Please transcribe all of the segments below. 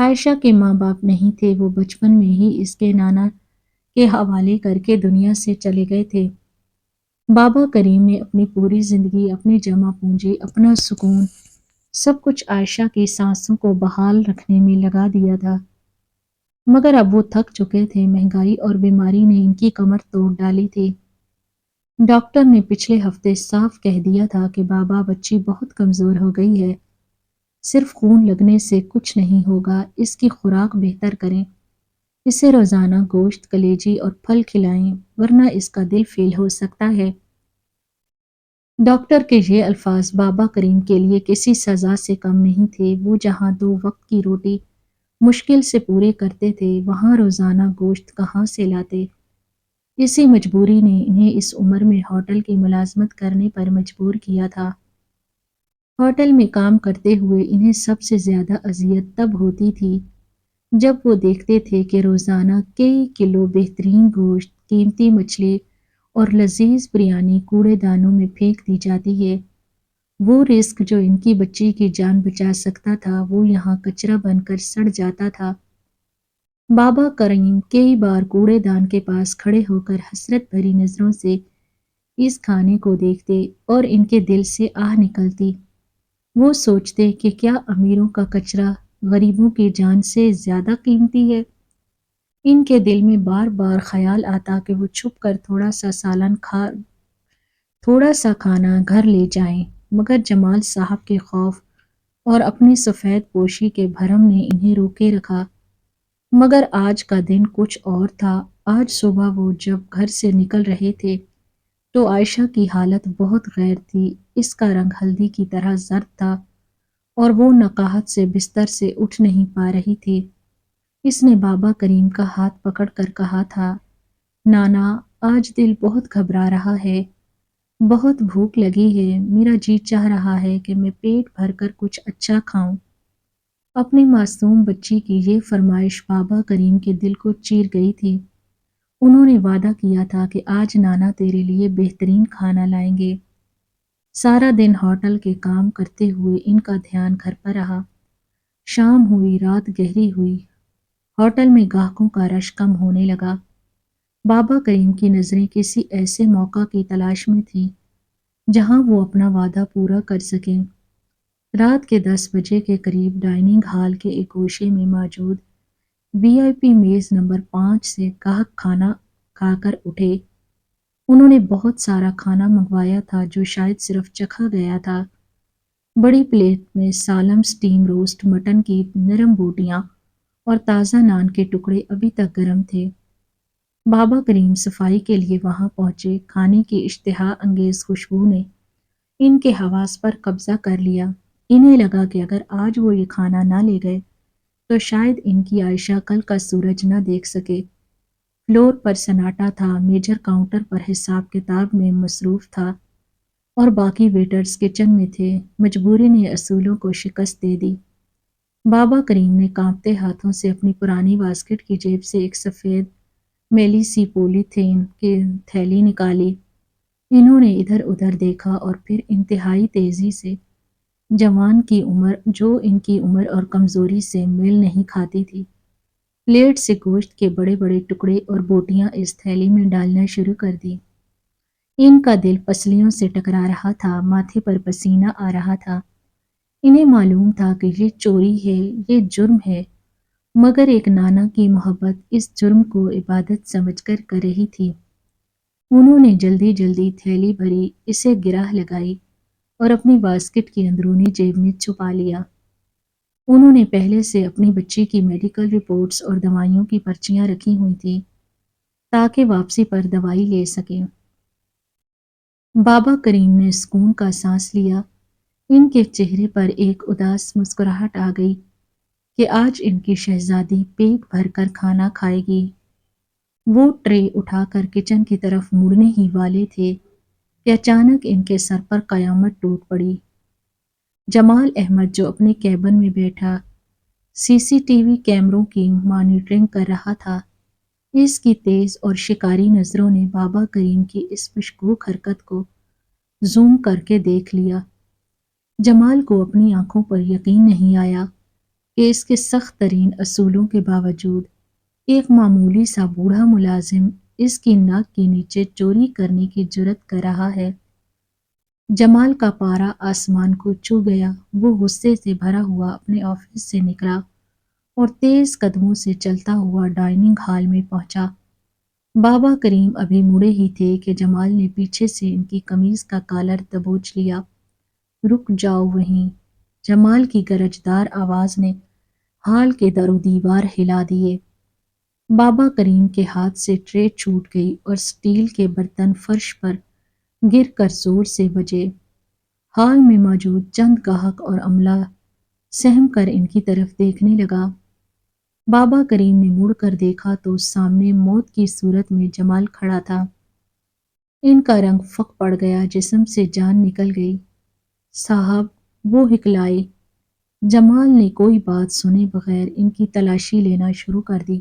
عائشہ کے ماں باپ نہیں تھے، وہ بچپن میں ہی اس کے نانا کے حوالے کر کے دنیا سے چلے گئے تھے۔ بابا کریم نے اپنی پوری زندگی، اپنی جمع پونجی، اپنا سکون، سب کچھ عائشہ کی سانسوں کو بحال رکھنے میں لگا دیا تھا، مگر اب وہ تھک چکے تھے۔ مہنگائی اور بیماری نے ان کی کمر توڑ ڈالی تھی۔ ڈاکٹر نے پچھلے ہفتے صاف کہہ دیا تھا کہ بابا بچی بہت کمزور ہو گئی ہے، صرف خون لگنے سے کچھ نہیں ہوگا، اس کی خوراک بہتر کریں، اسے روزانہ گوشت، کلیجی اور پھل کھلائیں، ورنہ اس کا دل فیل ہو سکتا ہے۔ ڈاکٹر کے یہ الفاظ بابا کریم کے لیے کسی سزا سے کم نہیں تھے۔ وہ جہاں 2 وقت کی روٹی مشکل سے پورے کرتے تھے، وہاں روزانہ گوشت کہاں سے لاتے؟ اسی مجبوری نے انہیں اس عمر میں ہوٹل کی ملازمت کرنے پر مجبور کیا تھا۔ ہوٹل میں کام کرتے ہوئے انہیں سب سے زیادہ اذیت تب ہوتی تھی جب وہ دیکھتے تھے کہ روزانہ کئی کلو بہترین گوشت، قیمتی مچھلی اور لذیذ بریانی کوڑے دانوں میں پھینک دی جاتی ہے۔ وہ رزق جو ان کی بچی کی جان بچا سکتا تھا، وہ یہاں کچرا بن کر سڑ جاتا تھا۔ بابا کریم کئی بار کوڑے دان کے پاس کھڑے ہو کر حسرت بھری نظروں سے اس کھانے کو دیکھتے اور ان کے دل سے آہ نکلتی۔ وہ سوچتے کہ کیا امیروں کا کچرا غریبوں کی جان سے زیادہ قیمتی ہے؟ ان کے دل میں بار بار خیال آتا کہ وہ چھپ کر تھوڑا سا کھانا گھر لے جائیں، مگر جمال صاحب کے خوف اور اپنی سفید پوشی کے بھرم نے انہیں روکے رکھا۔ مگر آج کا دن کچھ اور تھا۔ آج صبح وہ جب گھر سے نکل رہے تھے تو عائشہ کی حالت بہت غیر تھی۔ اس کا رنگ ہلدی کی طرح زرد تھا اور وہ نقاہت سے بستر سے اٹھ نہیں پا رہی تھی۔ اس نے بابا کریم کا ہاتھ پکڑ کر کہا تھا، نانا آج دل بہت گھبرا رہا ہے، بہت بھوک لگی ہے، میرا جی چاہ رہا ہے کہ میں پیٹ بھر کر کچھ اچھا کھاؤں۔ اپنی معصوم بچی کی یہ فرمائش بابا کریم کے دل کو چیر گئی تھی۔ انہوں نے وعدہ کیا تھا کہ آج نانا تیرے لیے بہترین کھانا لائیں گے۔ سارا دن ہوٹل کے کام کرتے ہوئے ان کا دھیان گھر پر رہا۔ شام ہوئی، رات گہری ہوئی، ہوٹل میں گاہکوں کا رش کم ہونے لگا۔ بابا کریم کی نظریں کسی ایسے موقع کی تلاش میں تھیں جہاں وہ اپنا وعدہ پورا کر سکیں۔ رات کے 10 بجے کے قریب ڈائننگ ہال کے ایک گوشے میں موجود وی آئی پی میز نمبر 5 سے گاہک کھانا کھا کر اٹھے۔ انہوں نے بہت سارا کھانا منگوایا تھا جو شاید صرف چکھا گیا تھا۔ بڑی پلیٹ میں سالم سٹیم روسٹ مٹن کی نرم بوٹیاں اور تازہ نان کے ٹکڑے ابھی تک گرم تھے۔ بابا کریم صفائی کے لیے وہاں پہنچے۔ کھانے کی اشتہا انگیز خوشبو نے ان کے حواس پر قبضہ کر لیا۔ انہیں لگا کہ اگر آج وہ یہ کھانا نہ لے گئے تو شاید ان کی عائشہ کل کا سورج نہ دیکھ سکے۔ فلور پر سناٹا تھا، میجر کاؤنٹر پر حساب کتاب میں مصروف تھا اور باقی ویٹرز کچن میں تھے۔ مجبوری نے اصولوں کو شکست دے دی۔ بابا کریم نے کانپتے ہاتھوں سے اپنی پرانی واسکٹ کی جیب سے ایک سفید میلی سی پولی تھین کی تھیلی نکالی۔ انہوں نے ادھر ادھر دیکھا اور پھر انتہائی تیزی سے، جو ان کی عمر اور کمزوری سے میل نہیں کھاتی تھی، پلیٹ سے گوشت کے بڑے بڑے ٹکڑے اور بوٹیاں اس تھیلی میں ڈالنا شروع کر دی۔ ان کا دل پسلیوں سے ٹکرا رہا تھا، ماتھے پر پسینہ آ رہا تھا۔ انہیں معلوم تھا کہ یہ چوری ہے، یہ جرم ہے، مگر ایک نانا کی محبت اس جرم کو عبادت سمجھ کر کر رہی تھی۔ انہوں نے جلدی جلدی تھیلی بھری، اسے گرہ لگائی اور اپنی واسکٹ کی اندرونی جیب میں چھپا لیا۔ انہوں نے پہلے سے اپنی بچی کی میڈیکل رپورٹس اور دوائیوں کی پرچیاں رکھی ہوئی تھیں تاکہ واپسی پر دوائی لے سکیں۔ بابا کریم نے سکون کا سانس لیا۔ ان کے چہرے پر ایک اداس مسکراہٹ آ گئی کہ آج ان کی شہزادی پیٹ بھر کر کھانا کھائے گی۔ وہ ٹرے اٹھا کر کچن کی طرف مڑنے ہی والے تھے کہ اچانک ان کے سر پر قیامت ٹوٹ پڑی۔ جمال احمد جو اپنے کیبن میں بیٹھا سی سی ٹی وی کیمروں کی مانیٹرنگ کر رہا تھا، اس کی تیز اور شکاری نظروں نے بابا کریم کی اس مشکوک حرکت کو زوم کر کے دیکھ لیا۔ جمال کو اپنی آنکھوں پر یقین نہیں آیا کہ اس کے سخت ترین اصولوں کے باوجود ایک معمولی سا بوڑھا ملازم اس کی ناک کے نیچے چوری کرنے کی جرت کر رہا ہے۔ جمال کا پارا آسمان کو چھو گیا۔ وہ غصے سے بھرا ہوا اپنے آفس سے نکلا اور تیز قدموں سے چلتا ہوا ڈائننگ ہال میں پہنچا۔ بابا کریم ابھی مڑے ہی تھے کہ جمال نے پیچھے سے ان کی قمیض کا کالر دبوچ لیا۔ رک جاؤ وہیں! جمال کی گرجدار آواز نے ہال کے در و دیوار ہلا دیے۔ بابا کریم کے ہاتھ سے ٹرے چھوٹ گئی اور سٹیل کے برتن فرش پر گر کر زور سے بجے۔ ہال میں موجود چند گاہک اور عملہ سہم کر ان کی طرف دیکھنے لگا۔ بابا کریم نے مڑ کر دیکھا تو سامنے موت کی صورت میں جمال کھڑا تھا۔ ان کا رنگ فک پڑ گیا، جسم سے جان نکل گئی۔ صاحب! وہ ہکلائے۔ جمال نے کوئی بات سنے بغیر ان کی تلاشی لینا شروع کر دی۔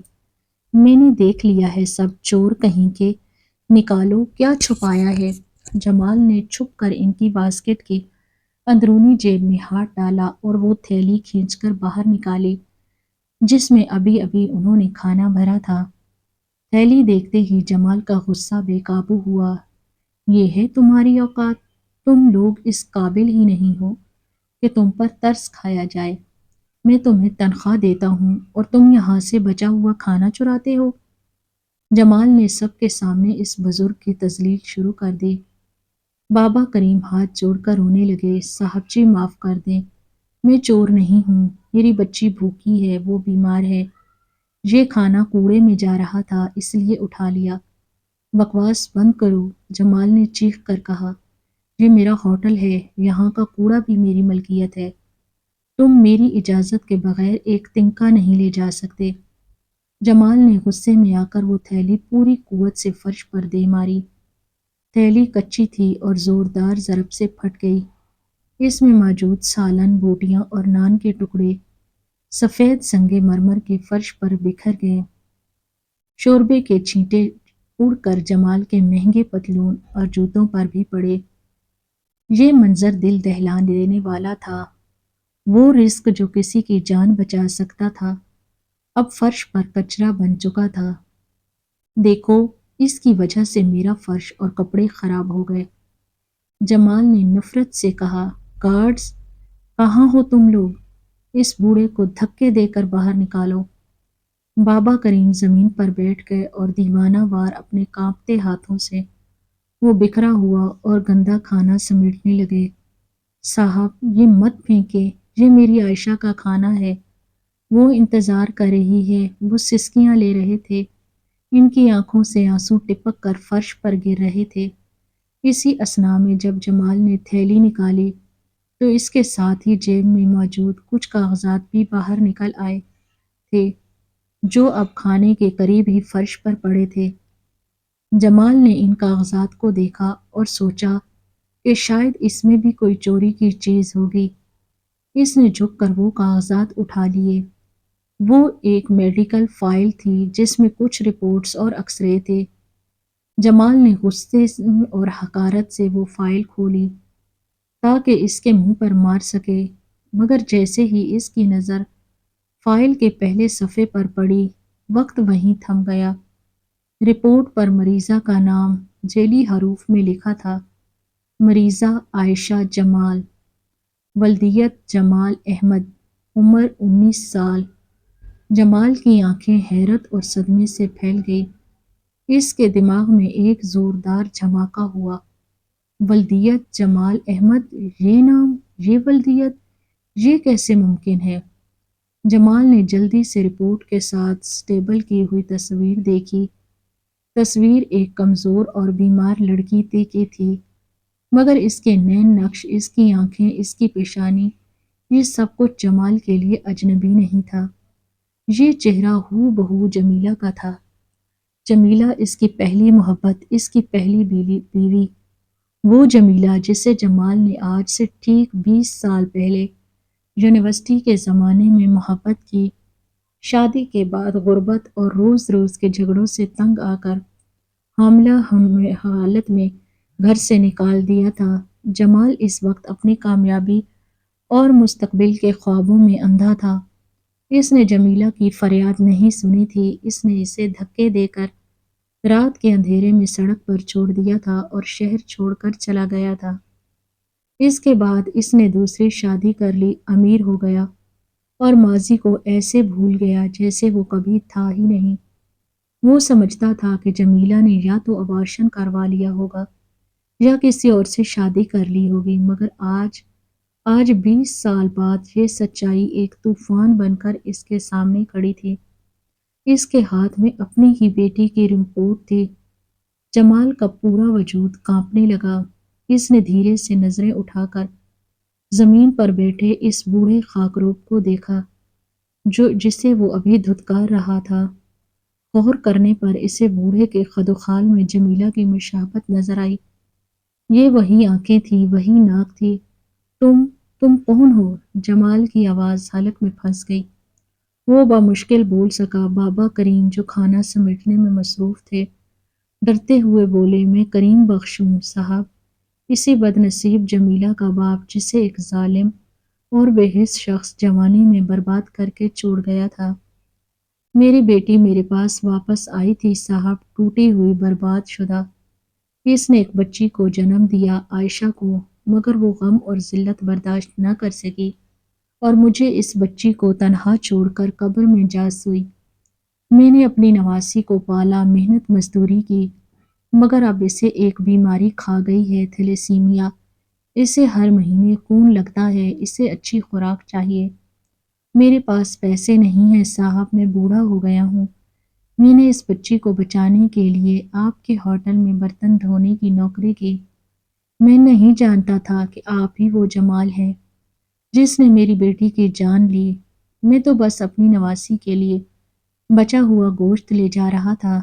میں نے دیکھ لیا ہے سب، چور کہیں کے! نکالو، کیا چھپایا ہے؟ جمال نے چھپ کر ان کی باسکٹ کی اندرونی جیب میں ہاتھ ڈالا اور وہ تھیلی کھینچ کر باہر نکالی جس میں ابھی ابھی انہوں نے کھانا بھرا تھا۔ تھیلی دیکھتے ہی جمال کا غصہ بے قابو ہوا۔ یہ ہے تمہاری اوقات؟ تم لوگ اس قابل ہی نہیں ہو کہ تم پر ترس کھایا جائے۔ میں تمہیں تنخواہ دیتا ہوں اور تم یہاں سے بچا ہوا کھانا چراتے ہو۔ جمال نے سب کے سامنے اس بزرگ کی تذلیل شروع کر دی۔ بابا کریم ہاتھ جوڑ کر رونے لگے۔ صاحب جی معاف کر دیں، میں چور نہیں ہوں، میری بچی بھوکی ہے، وہ بیمار ہے، یہ کھانا کوڑے میں جا رہا تھا اس لیے اٹھا لیا۔ بکواس بند کرو! جمال نے چیخ کر کہا، یہ میرا ہوٹل ہے، یہاں کا کوڑا بھی میری ملکیت ہے، تم میری اجازت کے بغیر ایک تنکا نہیں لے جا سکتے۔ جمال نے غصے میں آ کر وہ تھیلی پوری قوت سے فرش پر دے ماری۔ تھیلی کچی تھی اور زوردار ضرب سے پھٹ گئی۔ اس میں موجود سالن، بوٹیاں اور نان کے ٹکڑے سفید سنگ مرمر کے فرش پر بکھر گئے۔ شوربے کے چھینٹے اڑ کر جمال کے مہنگے پتلون اور جوتوں پر بھی پڑے۔ یہ منظر دل دہلا دینے والا تھا۔ وہ رزق جو کسی کی جان بچا سکتا تھا اب فرش پر کچرا بن چکا تھا۔ دیکھو، اس کی وجہ سے میرا فرش اور کپڑے خراب ہو گئے۔ جمال نے نفرت سے کہا، گارڈز! کہاں ہو تم لوگ؟ اس بوڑھے کو دھکے دے کر باہر نکالو۔ بابا کریم زمین پر بیٹھ گئے اور دیوانہ وار اپنے کانپتے ہاتھوں سے وہ بکھرا ہوا اور گندا کھانا سمیٹنے لگے۔ صاحب، یہ مت پھینکے، یہ میری عائشہ کا کھانا ہے، وہ انتظار کر رہی ہے، وہ سسکیاں لے رہے تھے، ان کی آنکھوں سے آنسو ٹپک کر فرش پر گر رہے تھے۔ اسی اثنا میں جب جمال نے تھیلی نکالی تو اس کے ساتھ ہی جیب میں موجود کچھ کاغذات بھی باہر نکل آئے تھے جو اب کھانے کے قریب ہی فرش پر پڑے تھے۔ جمال نے ان کاغذات کو دیکھا اور سوچا کہ شاید اس میں بھی کوئی چوری کی چیز ہوگی۔ اس نے جھک کر وہ کاغذات اٹھا لیے۔ وہ ایک میڈیکل فائل تھی جس میں کچھ رپورٹس اور ایکس-رے تھے۔ جمال نے غصے اور حقارت سے وہ فائل کھولی تاکہ اس کے منہ پر مار سکے، مگر جیسے ہی اس کی نظر فائل کے پہلے صفحے پر پڑی، وقت وہیں تھم گیا۔ رپورٹ پر مریضہ کا نام ذیلی حروف میں لکھا تھا، مریضہ عائشہ جمال، ولدیت جمال احمد، عمر 19 سال۔ جمال کی آنکھیں حیرت اور صدمے سے پھیل گئی۔ اس کے دماغ میں ایک زوردار جھماکا ہوا۔ ولدیت جمال احمد، یہ نام، یہ ولدیت، یہ کیسے ممکن ہے؟ جمال نے جلدی سے رپورٹ کے ساتھ سٹیبل کی ہوئی تصویر دیکھی۔ تصویر ایک کمزور اور بیمار لڑکی کی تھی، مگر اس کے نین نقش، اس کی آنکھیں، اس کی پیشانی، یہ سب کچھ جمال کے لیے اجنبی نہیں تھا۔ یہ چہرہ ہو بہو جمیلہ کا تھا۔ جمیلہ، اس کی پہلی محبت، اس کی پہلی بیوی، وہ جمیلہ جسے جمال نے آج سے ٹھیک 20 سال پہلے یونیورسٹی کے زمانے میں محبت کی، شادی کے بعد غربت اور روز روز کے جھگڑوں سے تنگ آ کر حاملہ حالت میں گھر سے نکال دیا تھا۔ جمال اس وقت اپنی کامیابی اور مستقبل کے خوابوں میں اندھا تھا۔ اس نے جمیلہ کی فریاد نہیں سنی تھی، اس نے اسے دھکے دے کر رات کے اندھیرے میں سڑک پر چھوڑ دیا تھا اور شہر چھوڑ کر چلا گیا تھا۔ اس کے بعد اس نے دوسری شادی کر لی، امیر ہو گیا اور ماضی کو ایسے بھول گیا جیسے وہ کبھی تھا ہی نہیں۔ وہ سمجھتا تھا کہ جمیلہ نے یا تو ابارشن کروا لیا ہوگا یا کسی اور سے شادی کر لی ہوگی، مگر آج 20 سال بعد یہ سچائی ایک طوفان بن کر اس کے سامنے کھڑی تھی۔ اس کے ہاتھ میں اپنی ہی بیٹی کی رپورٹ تھی۔ جمال کا پورا وجود کانپنے لگا۔ اس نے دھیرے سے نظریں اٹھا کر زمین پر بیٹھے اس بوڑھے خاکروب کو دیکھا جسے وہ ابھی دھتکار رہا تھا۔ غور کرنے پر اسے بوڑھے کے خد و خال میں جمیلہ کی مشابہت نظر آئی۔ یہ وہی آنکھیں تھیں، وہی ناک تھی۔ تم کون ہو؟ جمال کی آواز حلق میں پھنس گئی۔ وہ بمشکل بول سکا۔ بابا کریم جو کھانا سمیٹنے میں مصروف تھے ڈرتے ہوئے بولے، میں کریم بخش ہوں صاحب، اسی بدنصیب جمیلہ کا باپ جسے ایک ظالم اور بے حس شخص جوانی میں برباد کر کے چھوڑ گیا تھا۔ میری بیٹی میرے پاس واپس آئی تھی صاحب، ٹوٹی ہوئی، برباد شدہ۔ اس نے ایک بچی کو جنم دیا، عائشہ کو، مگر وہ غم اور ذلت برداشت نہ کر سکی اور مجھے اس بچی کو تنہا چھوڑ کر قبر میں جا سوئی۔ میں نے اپنی نواسی کو پالا، محنت مزدوری کی، مگر اب اسے ایک بیماری کھا گئی ہے، تھیلیسیمیا۔ اسے ہر مہینے خون لگتا ہے، اسے اچھی خوراک چاہیے۔ میرے پاس پیسے نہیں ہیں صاحب، میں بوڑھا ہو گیا ہوں۔ میں نے اس بچی کو بچانے کے لیے آپ کے ہوٹل میں برتن دھونے کی نوکری کی۔ میں نہیں جانتا تھا کہ آپ ہی وہ جمال ہیں جس نے میری بیٹی کی جان لی۔ میں تو بس اپنی نواسی کے لیے بچا ہوا گوشت لے جا رہا تھا،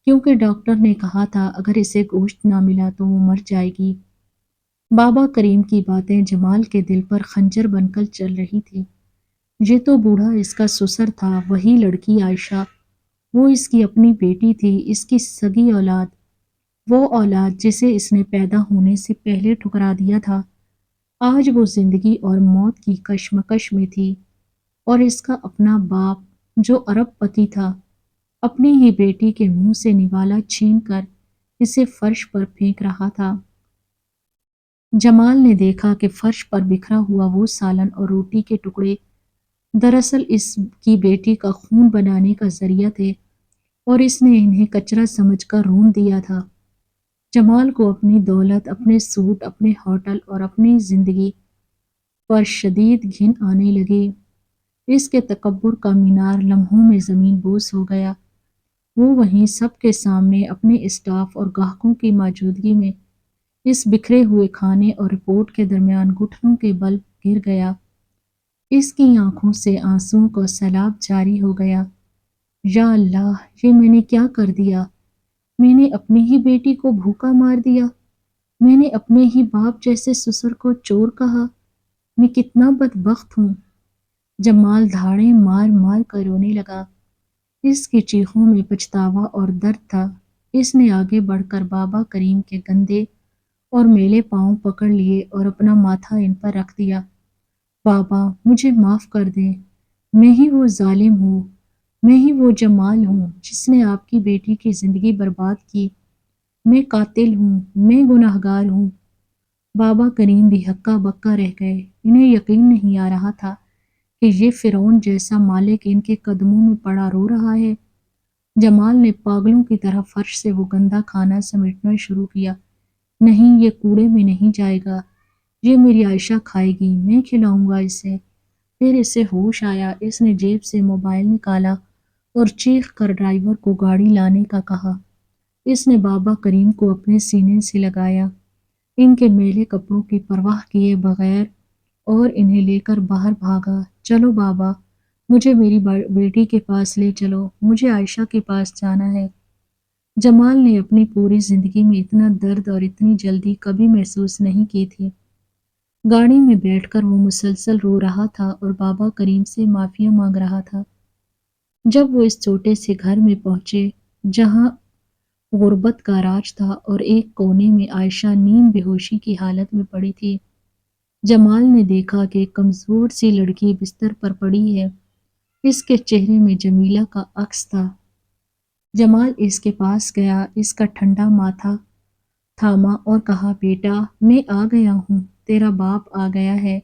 کیونکہ ڈاکٹر نے کہا تھا اگر اسے گوشت نہ ملا تو وہ مر جائے گی۔ بابا کریم کی باتیں جمال کے دل پر خنجر بن کر چل رہی تھی۔ یہ تو بوڑھا اس کا سسر تھا، وہی لڑکی عائشہ، وہ اس کی اپنی بیٹی تھی، اس کی سگی اولاد، وہ اولاد جسے اس نے پیدا ہونے سے پہلے ٹھکرا دیا تھا۔ آج وہ زندگی اور موت کی کشمکش میں تھی، اور اس کا اپنا باپ جو ارب پتی تھا اپنی ہی بیٹی کے منہ سے نوالا چھین کر اسے فرش پر پھینک رہا تھا۔ جمال نے دیکھا کہ فرش پر بکھرا ہوا وہ سالن اور روٹی کے ٹکڑے دراصل اس کی بیٹی کا خون بنانے کا ذریعہ تھے، اور اس نے انہیں کچرا سمجھ کر رون دیا تھا۔ جمال کو اپنی دولت، اپنے سوٹ، اپنے ہوٹل اور اپنی زندگی پر شدید گھن آنے لگی۔ اس کے تکبر کا مینار لمحوں میں زمین بوس ہو گیا۔ وہ وہیں سب کے سامنے اپنے اسٹاف اور گاہکوں کی موجودگی میں اس بکھرے ہوئے کھانے اور رپورٹ کے درمیان گھٹنوں کے بل گر گیا۔ اس کی آنکھوں سے آنسوؤں کا سیلاب جاری ہو گیا۔ یا اللہ، یہ میں نے کیا کر دیا؟ میں نے اپنی ہی بیٹی کو بھوکا مار دیا۔ میں نے اپنے ہی باپ جیسے سسر کو چور کہا۔ میں کتنا بدبخت ہوں۔ جمال دھاڑیں مار مار کر رونے لگا۔ اس کی چیخوں میں پچھتاوا اور درد تھا۔ اس نے آگے بڑھ کر بابا کریم کے گندے اور میلے پاؤں پکڑ لیے اور اپنا ماتھا ان پر رکھ دیا۔ بابا، مجھے معاف کر دیں، میں ہی وہ ظالم ہوں، میں ہی وہ جمال ہوں جس نے آپ کی بیٹی کی زندگی برباد کی۔ میں قاتل ہوں، میں گناہگار ہوں۔ بابا کریم بھی ہکا بکا رہ گئے۔ انہیں یقین نہیں آ رہا تھا کہ یہ فرعون جیسا مالک ان کے قدموں میں پڑا رو رہا ہے۔ جمال نے پاگلوں کی طرح فرش سے وہ گندا کھانا سمیٹنا شروع کیا۔ نہیں، یہ کوڑے میں نہیں جائے گا، یہ میری عائشہ کھائے گی، میں کھلاؤں گا اسے۔ پھر اسے ہوش آیا۔ اس نے جیب سے موبائل نکالا اور چیخ کر ڈرائیور کو گاڑی لانے کا کہا۔ اس نے بابا کریم کو اپنے سینے سے لگایا، ان کے میلے کپڑوں کی پرواہ کیے بغیر، اور انہیں لے کر باہر بھاگا۔ چلو بابا، مجھے میری بیٹی کے پاس لے چلو، مجھے عائشہ کے پاس جانا ہے۔ جمال نے اپنی پوری زندگی میں اتنا درد اور اتنی جلدی کبھی محسوس نہیں کی تھی۔ گاڑی میں بیٹھ کر وہ مسلسل رو رہا تھا اور بابا کریم سے معافی مانگ رہا تھا۔ جب وہ اس چھوٹے سے گھر میں پہنچے جہاں غربت کا راج تھا اور ایک کونے میں عائشہ نیم بے ہوشی کی حالت میں پڑی تھی، جمال نے دیکھا کہ ایک کمزور سی لڑکی بستر پر پڑی ہے اس کے چہرے میں جمیلہ کا عکس تھا۔ جمال اس کے پاس گیا، اس کا ٹھنڈا ماتھا تھاما اور کہا، بیٹا میں آ گیا ہوں، تیرا باپ آ گیا ہے،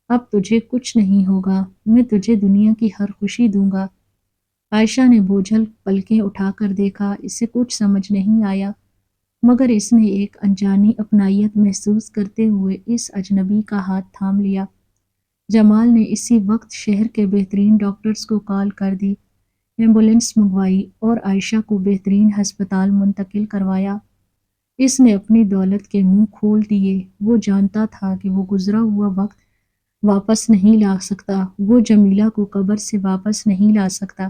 اب تجھے کچھ نہیں ہوگا، میں تجھے دنیا کی ہر خوشی دوں گا۔ عائشہ نے بوجھل پلکیں اٹھا کر دیکھا، اسے کچھ سمجھ نہیں آیا، مگر اس نے ایک انجانی اپنائیت محسوس کرتے ہوئے اس اجنبی کا ہاتھ تھام لیا۔ جمال نے اسی وقت شہر کے بہترین ڈاکٹرز کو کال کر دی، ایمبولینس منگوائی اور عائشہ کو بہترین ہسپتال منتقل کروایا۔ اس نے اپنی دولت کے منہ کھول دیے، وہ جانتا تھا کہ وہ گزرا ہوا وقت واپس نہیں لا سکتا، وہ جمیلہ کو قبر سے واپس نہیں لا سکتا،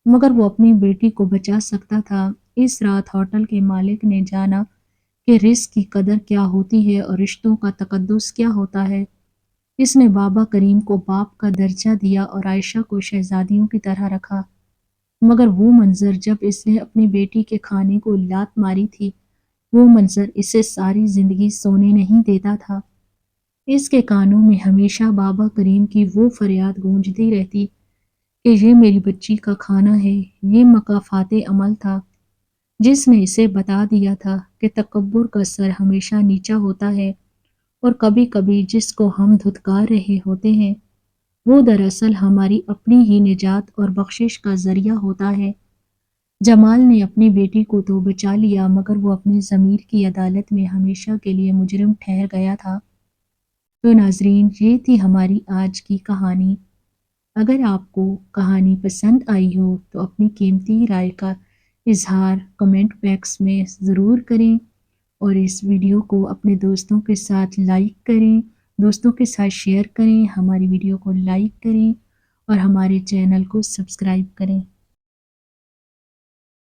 مگر وہ اپنی بیٹی کو بچا سکتا تھا۔ اس رات ہوٹل کے مالک نے جانا کہ رزق کی قدر کیا ہوتی ہے اور رشتوں کا تقدس کیا ہوتا ہے۔ اس نے بابا کریم کو باپ کا درجہ دیا اور عائشہ کو شہزادیوں کی طرح رکھا، مگر وہ منظر جب اس نے اپنی بیٹی کے کھانے کو لات ماری تھی، وہ منظر اسے ساری زندگی سونے نہیں دیتا تھا۔ اس کے کانوں میں ہمیشہ بابا کریم کی وہ فریاد گونجتی رہتی کہ یہ میری بچی کا کھانا ہے۔ یہ مکافات عمل تھا جس نے اسے بتا دیا تھا کہ تکبر کا سر ہمیشہ نیچا ہوتا ہے، اور کبھی کبھی جس کو ہم دھتکار رہے ہوتے ہیں وہ دراصل ہماری اپنی ہی نجات اور بخشش کا ذریعہ ہوتا ہے۔ جمال نے اپنی بیٹی کو تو بچا لیا، مگر وہ اپنے ضمیر کی عدالت میں ہمیشہ کے لیے مجرم ٹھہر گیا تھا۔ تو ناظرین، یہ تھی ہماری آج کی کہانی۔ اگر آپ کو کہانی پسند آئی ہو تو اپنی قیمتی رائے کا اظہار کمنٹ باکس میں ضرور کریں، اور اس ویڈیو کو اپنے دوستوں کے ساتھ لائک کریں، دوستوں کے ساتھ شیئر کریں، ہماری ویڈیو کو لائک کریں اور ہمارے چینل کو سبسکرائب کریں۔